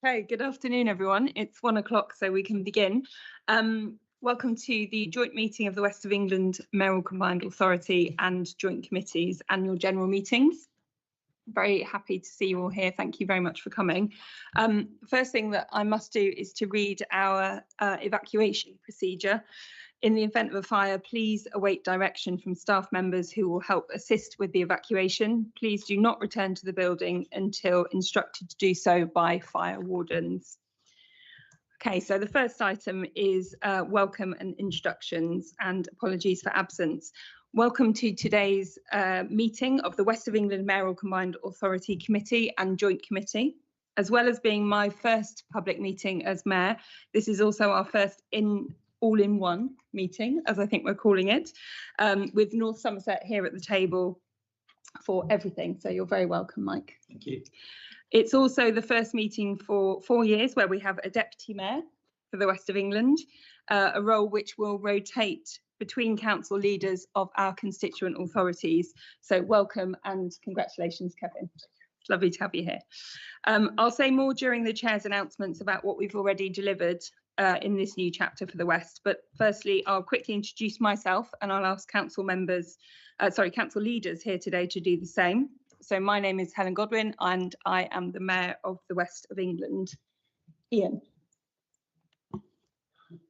Okay, good afternoon, everyone. It's 1 o'clock, so we can begin. Welcome to the joint meeting of the West of England Mayoral Combined Authority and Joint Committees annual general meetings. Very happy to see you all here. Thank you very much for coming. First thing that I must do is to read our evacuation procedure. In the event of a fire, please await direction from staff members who will help assist with the evacuation. Please do not return to the building until instructed to do so by fire wardens. Okay, so the first item is welcome and introductions, and apologies for absence. Welcome to today's meeting of the West of England Mayoral Combined Authority Committee and Joint Committee. As well as being my first public meeting as Mayor, this is also our first all-in-one meeting, as I think we're calling it, with North Somerset here at the table for everything. So you're very welcome, Mike. Thank you. It's also the first meeting for 4 years where we have a Deputy Mayor for the West of England, a role which will rotate between council leaders of our constituent authorities. So welcome and congratulations, Kevin. It's lovely to have you here. I'll say more during the Chair's announcements about what we've already delivered in this new chapter for the West. But firstly, I'll quickly introduce myself and I'll ask council leaders here today to do the same. So my name is Helen Godwin and I am the Mayor of the West of England. Ian.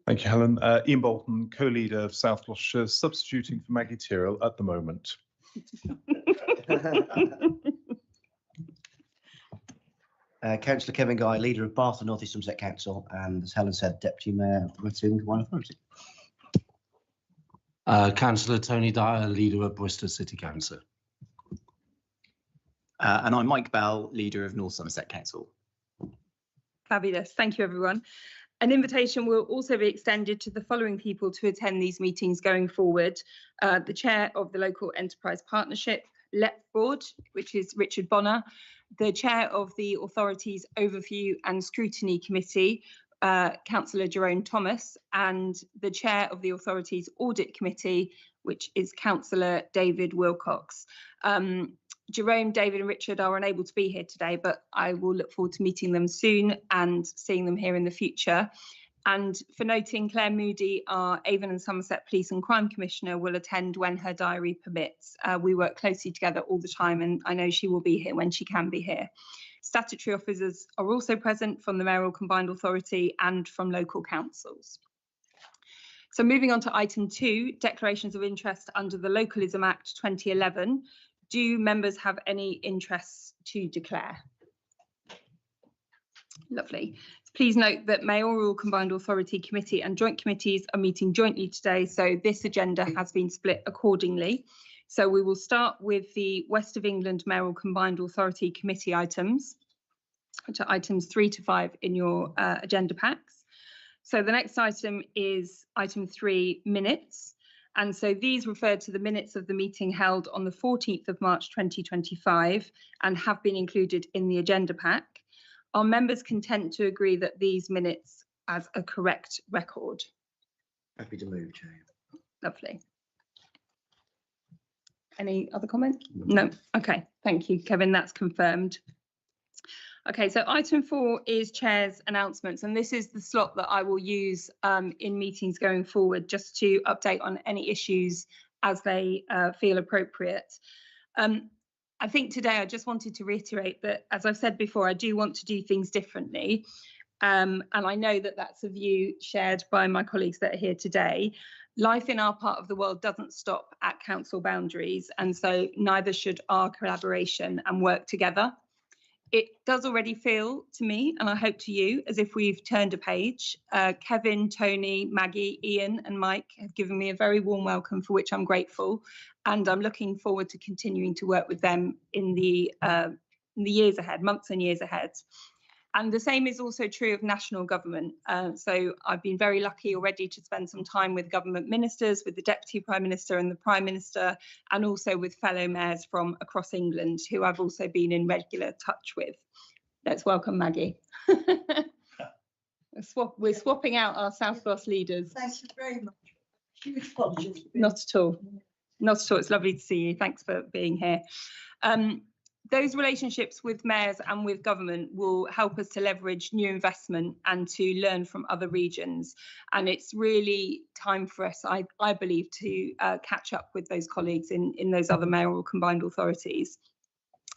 Thank you, Helen. Ian Bolton, co-leader of South Gloucestershire, substituting for Maggie Tyrrell at the moment. Councillor Kevin Guy, leader of Bath and North East Somerset Council, and as Helen said, Deputy Mayor of the West of England Combined Authority. Councillor Tony Dyer, leader of Bristol City Council. And I'm Mike Bell, leader of North Somerset Council. Fabulous. Thank you, everyone. An invitation will also be extended to the following people to attend these meetings going forward. The Chair of the Local Enterprise Partnership LEP Board, which is Richard Bonner, the Chair of the Authorities Overview and Scrutiny Committee, Councillor Jerome Thomas, and the Chair of the Authorities Audit Committee, which is Councillor David Wilcox. Jerome, David and Richard are unable to be here today, but I will look forward to meeting them soon and seeing them here in the future. And for noting, Claire Moody, our Avon and Somerset Police and Crime Commissioner, will attend when her diary permits. We work closely together all the time, and I know she will be here when she can be here. Statutory officers are also present from the Mayoral Combined Authority and from local councils. So moving on to item 2, declarations of interest under the Localism Act 2011. Do members have any interests to declare? Lovely. Please note that Mayoral Combined Authority Committee and Joint Committees are meeting jointly today, so this agenda has been split accordingly. So we will start with the West of England Mayoral Combined Authority Committee items, which are items 3 to 5 in your agenda packs. So the next item is item 3, minutes. And so these refer to the minutes of the meeting held on the 14th of March 2025 and have been included in the agenda pack. Are members content to agree that these minutes as a correct record? Happy to move, Chair. Lovely. Any other comments? No. Okay, thank you, Kevin. That's confirmed. Okay, so item 4 is Chair's announcements, and this is the slot that I will use in meetings going forward, just to update on any issues as they feel appropriate. I think today I just wanted to reiterate that, as I've said before, I do want to do things differently. And I know that that's a view shared by my colleagues that are here today. Life in our part of the world doesn't stop at council boundaries, and so neither should our collaboration and work together. It does already feel to me, and I hope to you, as if we've turned a page. Kevin, Tony, Maggie, Ian and Mike have given me a very warm welcome, for which I'm grateful. And I'm looking forward to continuing to work with them in the years ahead, months and years ahead. And the same is also true of national government. So I've been very lucky already to spend some time with government ministers, with the Deputy Prime Minister and the Prime Minister, and also with fellow mayors from across England, who I've also been in regular touch with. Let's welcome Maggie. We're swapping out our South Gloss leaders. Thank you very much. Huge apologies. Not at all. Not at all. It's lovely to see you. Thanks for being here. those relationships with mayors and with government will help us to leverage new investment and to learn from other regions. And it's really time for us, I believe, to catch up with those colleagues in those other mayoral combined authorities.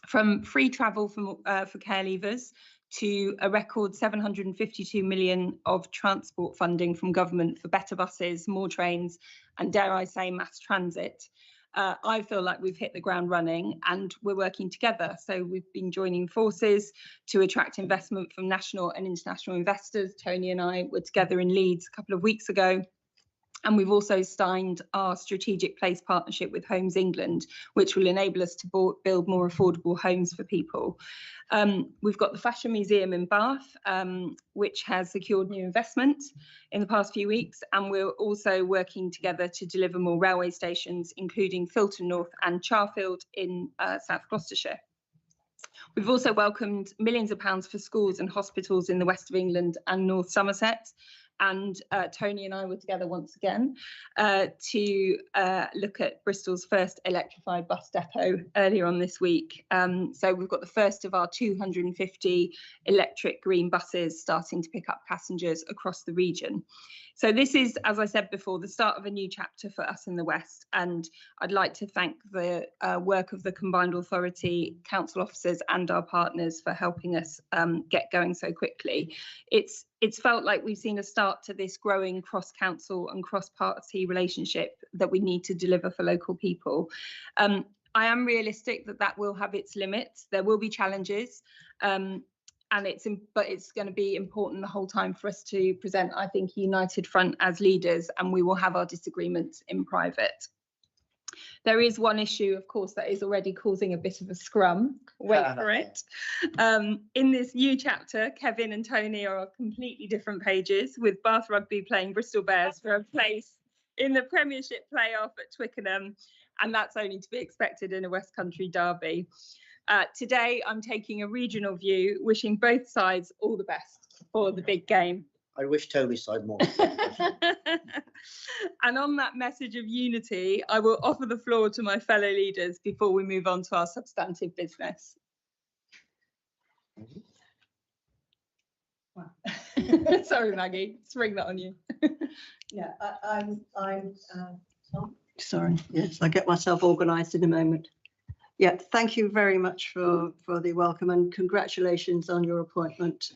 From free travel for care leavers to a record 752 million of transport funding from government for better buses, more trains, and dare I say mass transit. I feel like we've hit the ground running and we're working together. So we've been joining forces to attract investment from national and international investors. Tony and I were together in Leeds a couple of weeks ago. And we've also signed our strategic place partnership with Homes England, which will enable us to build more affordable homes for people. We've got the Fashion Museum in Bath, which has secured new investment in the past few weeks. And we're also working together to deliver more railway stations, including Filton North and Charfield in South Gloucestershire. We've also welcomed millions of pounds for schools and hospitals in the west of England and North Somerset. And Tony and I were together once again to look at Bristol's first electrified bus depot earlier on this week. So we've got the first of our 250 electric green buses starting to pick up passengers across the region. So this is, as I said before, the start of a new chapter for us in the West. And I'd like to thank the work of the Combined Authority council officers and our partners for helping us get going so quickly. It's felt like we've seen a start to this growing cross-council and cross-party relationship that we need to deliver for local people. I am realistic that will have its limits. There will be challenges, but it's going to be important the whole time for us to present, I think, a united front as leaders, and we will have our disagreements in private. There is one issue, of course, that is already causing a bit of a scrum. Wait for it. In this new chapter, Kevin and Tony are on completely different pages, with Bath Rugby playing Bristol Bears for a place in the Premiership playoff at Twickenham, and that's only to be expected in a West Country derby. Today, I'm taking a regional view, wishing both sides all the best for the big game. I wish Tony's side more. And on that message of unity, I will offer the floor to my fellow leaders before we move on to our substantive business. Wow. Sorry, Maggie, spring that on you. Yeah, sorry, yes, I get myself organised in a moment. Yeah, thank you very much for the welcome and congratulations on your appointment.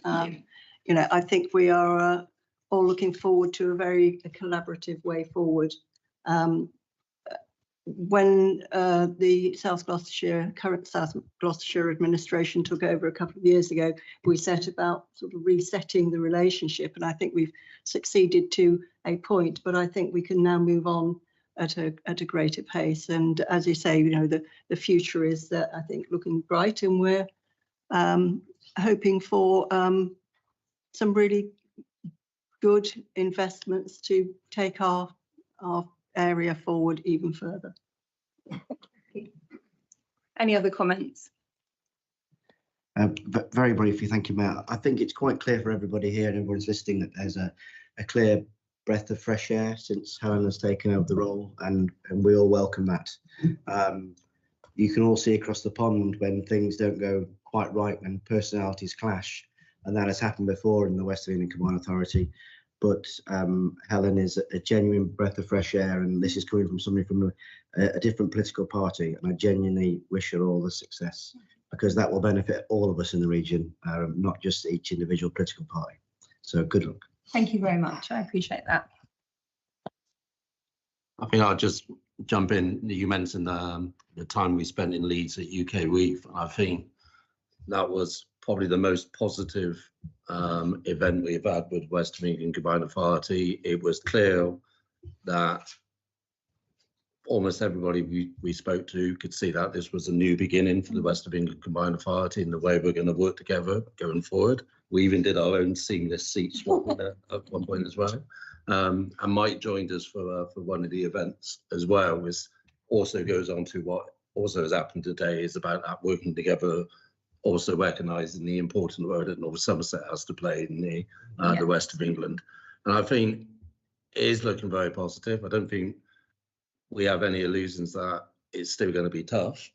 You know, I think we are all looking forward to a very collaborative way forward. When the current South Gloucestershire administration took over a couple of years ago, we set about sort of resetting the relationship, and I think we've succeeded to a point, but I think we can now move on at a greater pace. And as you say, you know, the future is, I think, looking bright, and we're hoping for some really good investments to take our area forward even further. Any other comments? Very briefly, thank you, Mayor. I think it's quite clear for everybody here and everyone's listening that there's a clear breath of fresh air since Helen has taken over the role, and we all welcome that. You can all see across the pond when things don't go quite right, when personalities clash, and that has happened before in the West of England Combined Authority. But Helen is a genuine breath of fresh air, and this is coming from somebody from a different political party, and I genuinely wish her all the success, because that will benefit all of us in the region, not just each individual political party. So good luck. Thank you very much. I appreciate that. I think I'll just jump in. You mentioned the time we spent in Leeds at UK Weave. I think that was probably the most positive event we've had with West of England Combined Authority. It was clear that almost everybody we spoke to could see that this was a new beginning for the West of England Combined Authority and the way we're going to work together going forward. We even did our own seamless seat swap at one point as well. And Mike joined us for one of the events as well, which also goes on to what also has happened today, is about that working together, also recognising the important role that North Somerset has to play in the West of England. And I think it is looking very positive. I don't think we have any illusions that it's still going to be tough.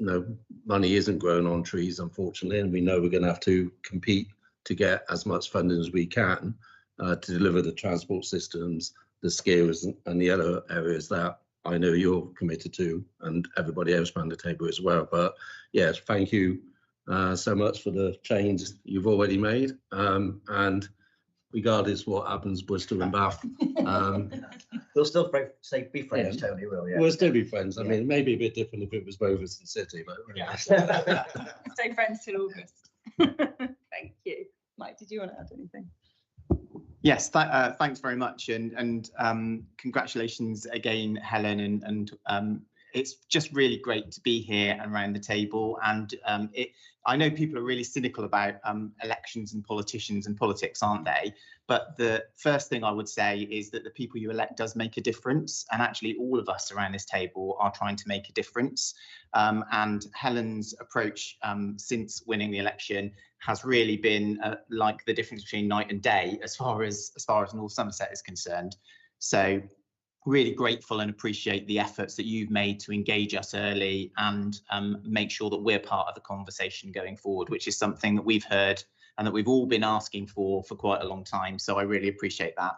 money isn't grown on trees, unfortunately, and we know we're going to have to compete to get as much funding as we can to deliver the transport systems, the skills, and the other areas that I know you're committed to, and everybody else around the table as well. But yes, thank you so much for the change you've already made. And regardless what happens, we're still in Bath. We'll still be friends, Tony, will we? We'll still be friends. I mean, maybe a bit different if it was Rovers and City, but Yeah. Stay friends till August. Thank you. Mike, did you want to add anything? Yes, thanks very much, and congratulations again, Helen, and it's just really great to be here and around the table. And I know people are really cynical about elections and politicians and politics, aren't they? But the first thing I would say is that the people you elect does make a difference, and actually all of us around this table are trying to make a difference. And Helen's approach since winning the election has really been like the difference between night and day as far as North Somerset is concerned. So really grateful and appreciate the efforts that you've made to engage us early and make sure that we're part of the conversation going forward, which is something that we've heard and that we've all been asking for quite a long time. So I really appreciate that.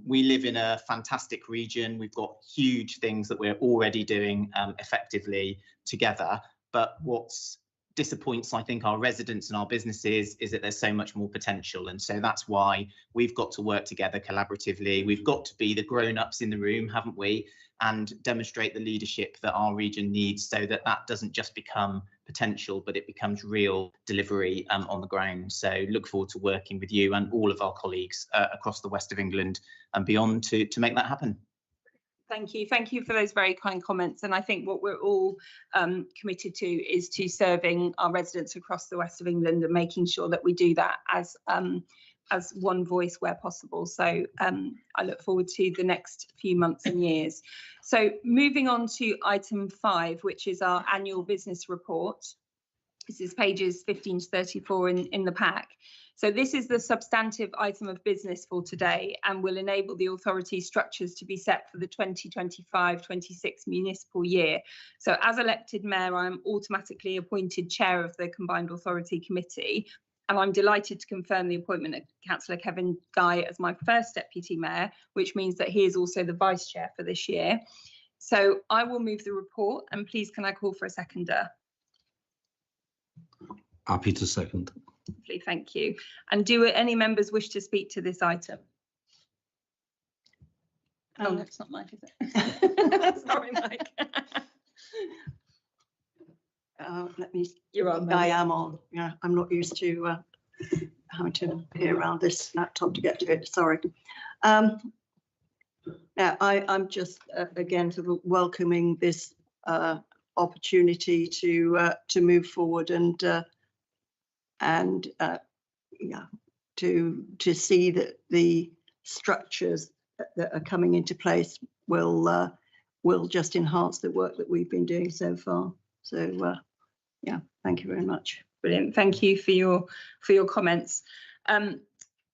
We live in a fantastic region. We've got huge things that we're already doing effectively together. But what's disappoints, I think, our residents and our businesses is that there's so much more potential. And so that's why we've got to work together collaboratively. We've got to be the grown-ups in the room, haven't we? And demonstrate the leadership that our region needs so that that doesn't just become potential, but it becomes real delivery on the ground. So look forward to working with you and all of our colleagues across the west of England and beyond to make that happen. Thank you. Thank you for those very kind comments. And I think what we're all committed to is to serving our residents across the west of England and making sure that we do that as one voice where possible. So I look forward to the next few months and years. So moving on to item 5, which is our annual business report. This is pages 15 to 34 in the pack. So this is the substantive item of business for today and will enable the authority structures to be set for the 2025-26 municipal year. So as elected mayor, I'm automatically appointed chair of the Combined Authority Committee, and I'm delighted to confirm the appointment of Councillor Kevin Guy as my first deputy mayor, which means that he is also the vice chair for this year. So I will move the report, and please can I call for a seconder? Happy to second. Lovely, thank you. And do any members wish to speak to this item? Oh, no, it's not Mike, is it? Sorry, Mike. Let me. You're on. I am on. Yeah, I'm not used to having to be around this laptop to get to it. Sorry. Yeah, I'm just again sort of welcoming this opportunity to move forward and yeah, to see that the structures that are coming into place will just enhance the work that we've been doing so far. So yeah, thank you very much. Brilliant. Thank you for your comments.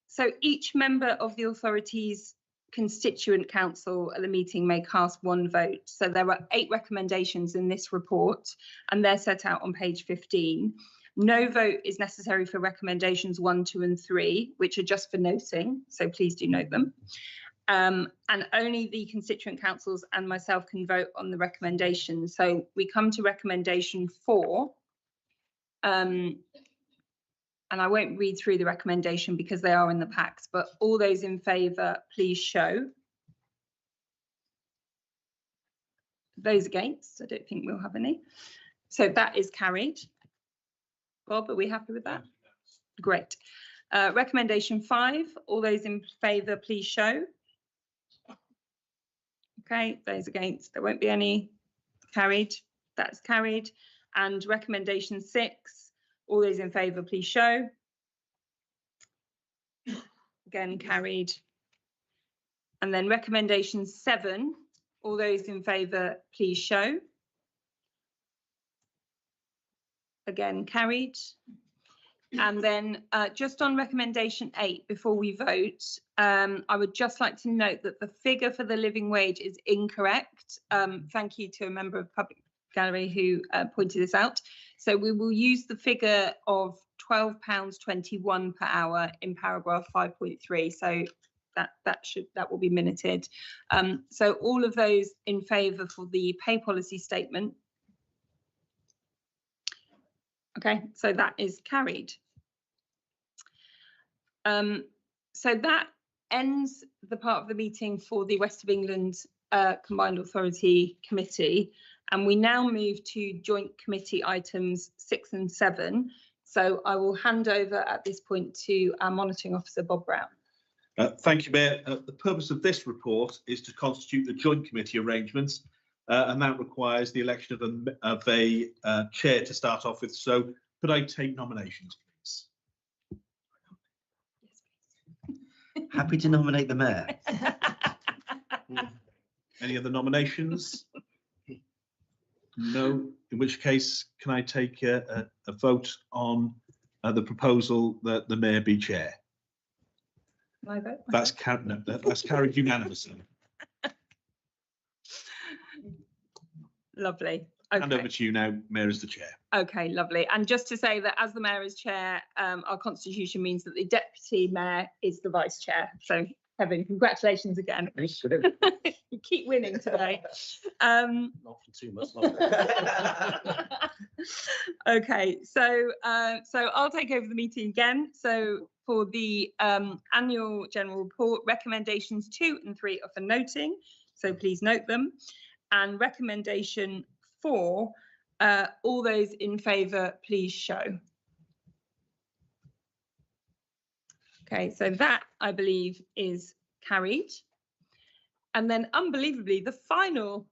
So each member of the authority's constituent council at the meeting may cast one vote. So there are 8 recommendations in this report, and they're set out on page 15. No vote is necessary for recommendations 1, 2 and 3, which are just for noting, so please do note them. And only the constituent councils and myself can vote on the recommendation. So we come to recommendation 4. And I won't read through the recommendation because they are in the packs, but all those in favour, please show. Those against, I don't think we'll have any. So that is carried. Bob, are we happy with that? Great. Recommendation 5, all those in favour, please show. Okay, those against, there won't be any. Carried, that's carried. And recommendation 6, all those in favour, please show. Again, carried. And then recommendation 7, all those in favour, please show. Again, carried. And then just on recommendation 8, before we vote, I would just like to note that the figure for the living wage is incorrect. Thank you to a member of public Gallery who pointed this out. So we will use the figure of £12.21 per hour in paragraph 5.3. So that will be minuted. So all of those in favour for the pay policy statement. Okay, so that is carried. So that ends the part of the meeting for the West of England Combined Authority Committee, and we now move to joint committee items 6 and 7. So I will hand over at this point to our monitoring officer, Bob Brown. Thank you, Mayor. The purpose of this report is to constitute the joint committee arrangements, and that requires the election of a chair to start off with. So could I take nominations, please? Happy to nominate the mayor. Any other nominations? No, in which case, can I take a vote on the proposal that the mayor be chair? My vote? That's carried unanimously. Lovely. Hand over Okay. to you now, Mayor, as the chair. Okay, lovely. And just to say that as the mayor is chair, our constitution means that the deputy mayor is the vice chair. So Kevin, congratulations again. You keep winning today. Not for too much longer. Okay, so I'll take over the meeting again. So for the annual general report, recommendations 2 and 3 are for noting, so please note them. And recommendation 4, all those in favour, please show. Okay, so that I believe is carried. And then unbelievably, the final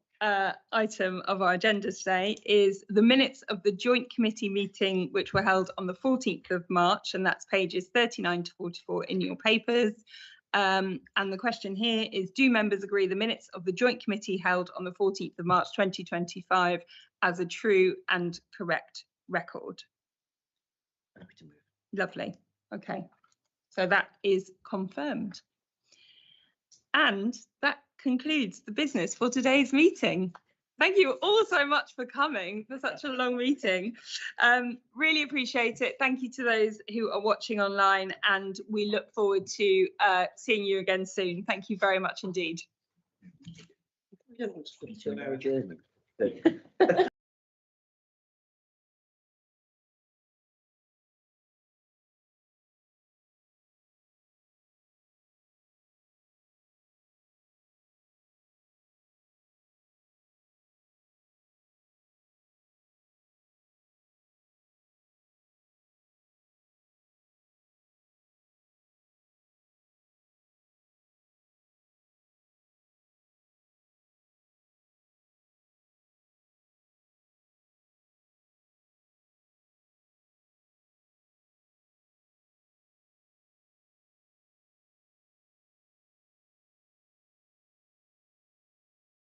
item of our agenda today is the minutes of the joint committee meeting, which were held on the 14th of March, and that's pages 39 to 44 in your papers. And the question here is, do members agree the minutes of the joint committee held on the 14th of March 2025 as a true and correct record? Happy to move. Lovely. Okay, so that is confirmed. And that concludes the business for today's meeting. Thank you all so much for coming for such a long meeting. Really appreciate it. Thank you to those who are watching online, and we look forward to seeing you again soon. Thank you very much indeed.